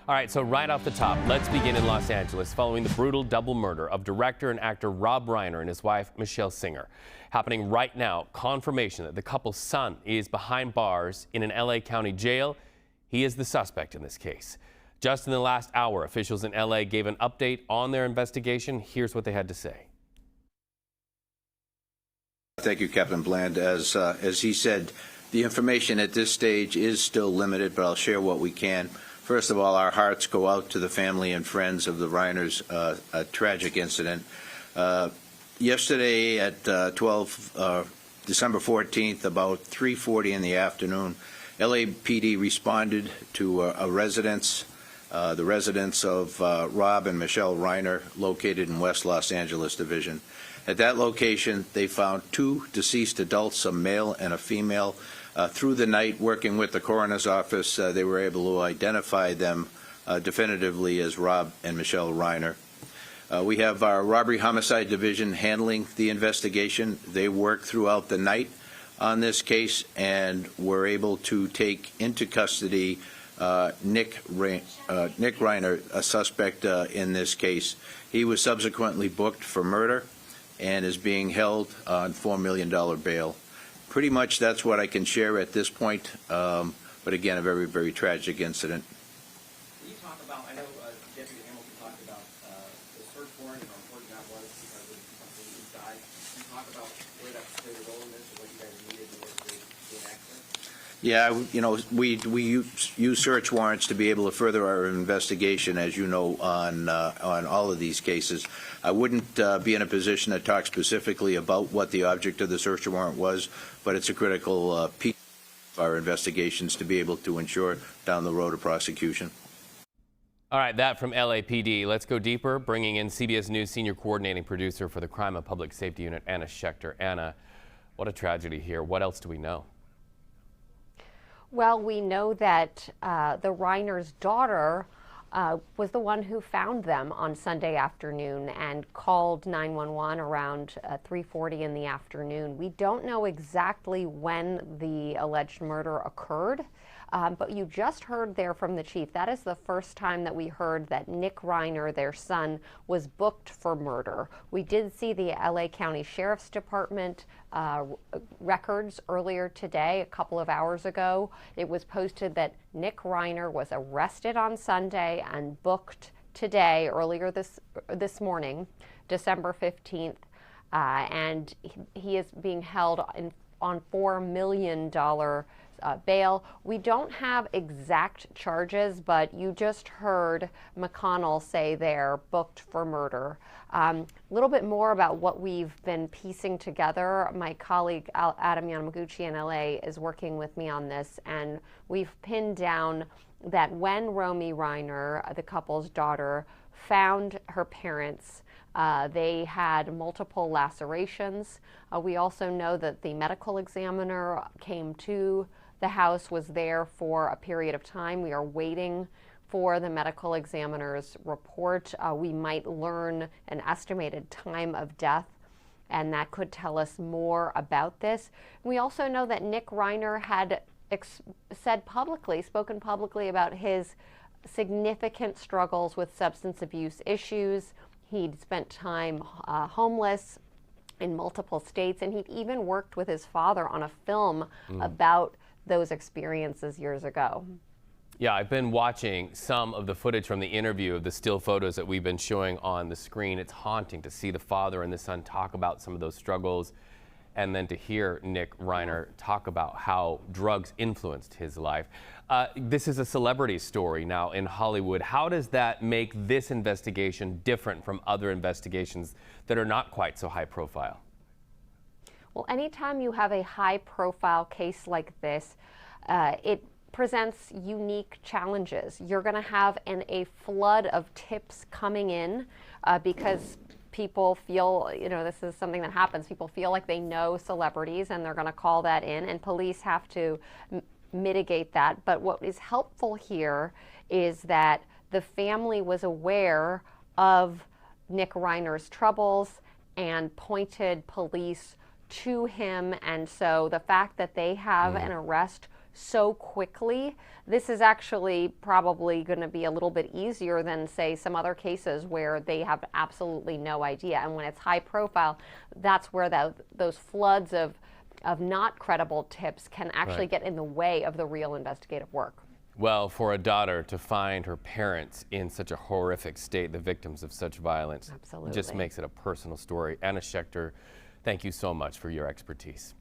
All right, so right off the top, let's begin in Los Angeles following the brutal double murder of director and actor Rob Reiner and his wife, Michele. Happening right now, confirmation that the couple's son is behind bars in an LA County jail. He is the suspect in this case. Just in the last hour, officials in LA gave an update on their investigation. Here's what they had to say. Thank you, Captain Bland. As he said, the information at this stage is still limited, but I'll share what we can. First of all, our hearts go out to the family and friends of the Reiners, a tragic incident. Yesterday at December 14th, about 3:40 in the afternoon, LAPD responded to a residence, the residence of Rob and Michele Reiner, located in West Los Angeles Division. At that location, they found two deceased adults, a male and a female. Through the night, working with the coroner's office, they were able to identify them definitively as Rob and Michele Reiner. We have our robbery homicide division handling the investigation. They worked throughout the night on this case and were able to take into custody Nick Reiner, a suspect in this case. He was subsequently booked for murder and is being held on $4 million bail. Pretty much that's what I can share at this point, but again, a very, very tragic incident. Can you talk about, I know Deputy Hamilton talked about the search warrant and how important that was because of something who died. Can you talk about where that played a role in this and what you guys needed in order to gain access? Yeah, you know, we use search warrants to be able to further our investigation, as you know, on all of these cases. I wouldn't be in a position to talk specifically about what the object of the search warrant was, but it's a critical piece of our investigations to be able to ensure down the road a prosecution. All right, that from LAPD. Let's go deeper, bringing in CBS News senior coordinating producer for the Crime and Public Safety Unit, Anna Schecter. Anna, what a tragedy here. What else do we know? Well, we know that the Reiner's daughter was the one who found them on Sunday afternoon and called 911 around 3:40 in the afternoon. We don't know exactly when the alleged murder occurred, but you just heard there from the chief. That is the first time that we heard that Nick Reiner, their son, was booked for murder. We did see the LA County Sheriff's Department records earlier today, a couple of hours ago. It was posted that Nick Reiner was arrested on Sunday and booked today, earlier this morning, December 15th, and he is being held on $4 million bail. We don't have exact charges, but you just heard McDonnell say they're booked for murder. A little bit more about what we've been piecing together. My colleague Adam Yamaguchi in LA is working with me on this, and we've pinned down that when Romy Reiner, the couple's daughter, found her parents, they had multiple lacerations. We also know that the medical examiner came to the house, was there for a period of time. We are waiting for the medical examiner's report. We might learn an estimated time of death, and that could tell us more about this. We also know that Nick Reiner had spoken publicly about his significant struggles with substance abuse issues. He'd spent time homeless in multiple states, and he'd even worked with his father on a film about those experiences years ago. Yeah, I've been watching some of the footage from the interview of the still photos that we've been showing on the screen. It's haunting to see the father and the son talk about some of those struggles, and then to hear Nick Reiner talk about how drugs influenced his life. This is a celebrity story now in Hollywood. How does that make this investigation different from other investigations that are not quite so high profile? Well, anytime you have a high-profile case like this, it presents unique challenges. You're going to have a flood of tips coming in because people feel, you know, this is something that happens. People feel like they know celebrities, and they're going to call that in, and police have to mitigate that. But what is helpful here is that the family was aware of Nick Reiner's troubles and pointed police to him, and so the fact that they have an arrest so quickly. This is actually probably going to be a little bit easier than, say, some other cases where they have absolutely no idea. And when it's high profile, that's where those floods of not credible tips can actually get in the way of the real investigative work. Well, for a daughter to find her parents in such a horrific state, the victims of such violence, Absolutely. just makes it a personal story. Anna Schecter, thank you so much for your expertise.